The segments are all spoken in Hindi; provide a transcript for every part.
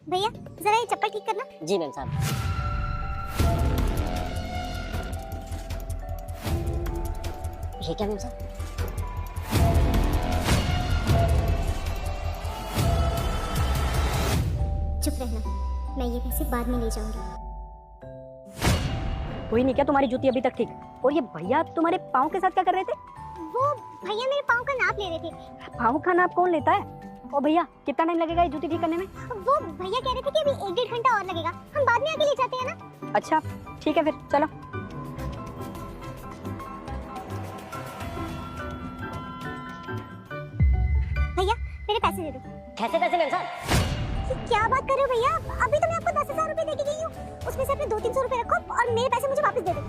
भैया जरा ये चप्पल ठीक करना। जी मैम साहब। ये क्या मैम साहब? चुप रहना, मैं ये पैसे बाद में ले जाऊंगी। हुई नहीं क्या तुम्हारी जूती अभी तक ठीक? और ये भैया तुम्हारे पाँव के साथ क्या कर रहे थे? वो भैया मेरे पाँव का नाप ले रहे थे। पाँव का नाप कौन लेता है? ओ भैया कितना टाइम लगेगा ये जूती ठीक करने में? वो भैया कह रहे थे कि अभी 1-1.5 घंटा और लगेगा, हम बाद में आके ले जाते हैं ना। अच्छा ठीक है फिर चलो। भैया मेरे पैसे दे दो। कैसे पैसे मैम साहब? ये क्या बात कर रहे हो भैया, अभी तो मैं आपको 10,000 रुपए दे के गई हूँ, उसमें से अपने 200-300 रुपए रखो और मेरे पैसे मुझे वापस दे दो।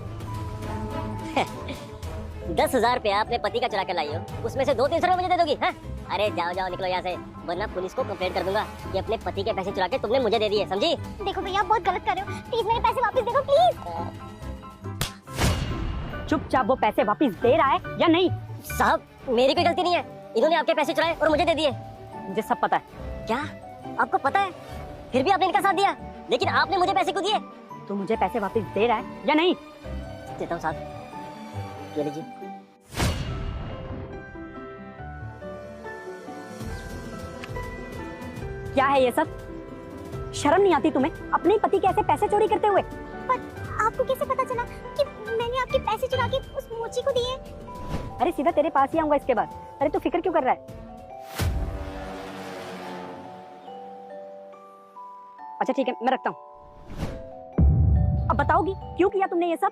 10,000 रुपया अपने पति का चुरा कर लाई हो, उसमें से 200-300 रुपए मुझे दे दोगी? हाँ? अरे जाओ जाओ निकलो यहाँ से, वरना पुलिस को कंप्लेंट कर दूंगा कि अपने पति के पैसे चुरा के तुमने मुझे दे दिए, समझी? देखो भैया बहुत गलत कर रहे हो, प्लीज मेरे पैसे वापस दे दो प्लीज। चुपचाप वो पैसे वापस दे रहा है या नहीं? साहब मेरी कोई गलती नहीं है, इन्होंने आपके पैसे चुराए और मुझे दे दिए। मुझे सब पता है। क्या आपको पता है? फिर भी आपने इनका साथ दिया, लेकिन आपने मुझे पैसे क्यों दिए? तू मुझे पैसे वापस दे रहा है या नहीं? देता हूँ साहब, ये लीजिए। क्या है ये सब? शर्म नहीं आती तुम्हें अपने ही पति के ऐसे पैसे चोरी करते हुए? पर आपको कैसे पता चला कि मैंने आपके पैसे चुरा के उस मोची को दिए? अरे सीधा तेरे पास ही आऊंगा इसके बाद। अरे तू फिक्र क्यों कर रहा है? अच्छा ठीक है मैं रखता हूँ। अब बताओगी क्यों किया तुमने ये सब?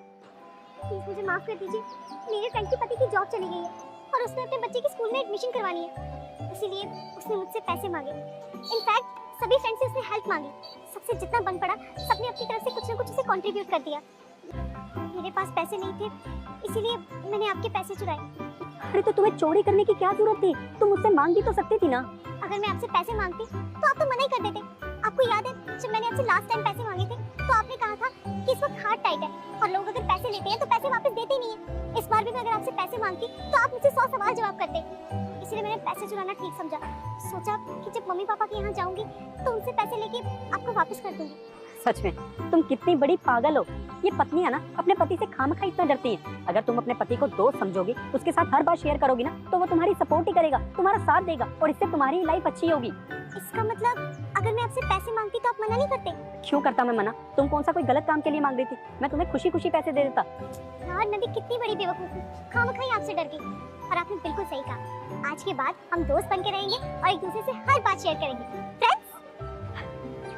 प्लीज मुझे माफ कर दीजिए, मेरे फ्रेंड के पति की जॉब चली गई है और उसने अपने बच्चे की स्कूल में एडमिशन करवानी है, इसीलिए उसने मुझसे पैसे मांगे। इनफैक्ट सभी फ्रेंड से उसने हेल्प मांगी, सबसे जितना बन पड़ा सबने अपनी तरफ से कुछ ना कुछ उसे कंट्रीब्यूट कर दिया। मेरे पास पैसे नहीं थे, इसीलिए मैंने आपके पैसे चुराए। अरे तो तुम्हें चोरी करने की क्या जरूरत थी? तुम मुझसे मांग भी तो सकती थी ना। अगर मैं आपसे पैसे मांगती तो आप तो मना ही कर देते। आपको याद है जब मैंने आपसे लास्ट टाइम पैसे मांगे थे तो आपने कहा था कि इस वक्त हाथ टाइट है और लोग अगर पैसे लेते हैं तो पैसे वापस देते नहीं है। इस बार भी मैं अगर आपसे पैसे मांगती तो आप मुझसे 100 सवाल जवाब करते, इसलिए मैंने पैसे चुराना ठीक समझा। सोचा कि जब मम्मी पापा के यहाँ जाऊंगी तो उनसे पैसे लेके आपको वापस कर दूंगी। सच में तुम कितनी बड़ी पागल हो। ये पत्नियां ना अपने पति से खामखा इतना डरती हैं। अगर तुम अपने पति को दोस्त समझोगी, उसके साथ हर बात शेयर करोगी ना, तो वो तुम्हारी सपोर्ट ही करेगा, तुम्हारा साथ देगा और इससे तुम्हारी लाइफ अच्छी होगी। इसका मतलब अगर मैं आपसे पैसे मांगती तो आप मना नहीं करते? क्यों करता मैं मना? तुम कौन सा कोई गलत काम के लिए मांग रही थी? मैं तुम्हें खुशी खुशी पैसे दे देता। यार नदी कितनी बड़ी बेवकूफ हूँ, खामखा ही आपसे डर गई। और आपने बिल्कुल सही कहा, आज के बाद हम दोस्त बन के रहेंगे और एक दूसरे से हर बात शेयर करेंगे। फ्रेंड्स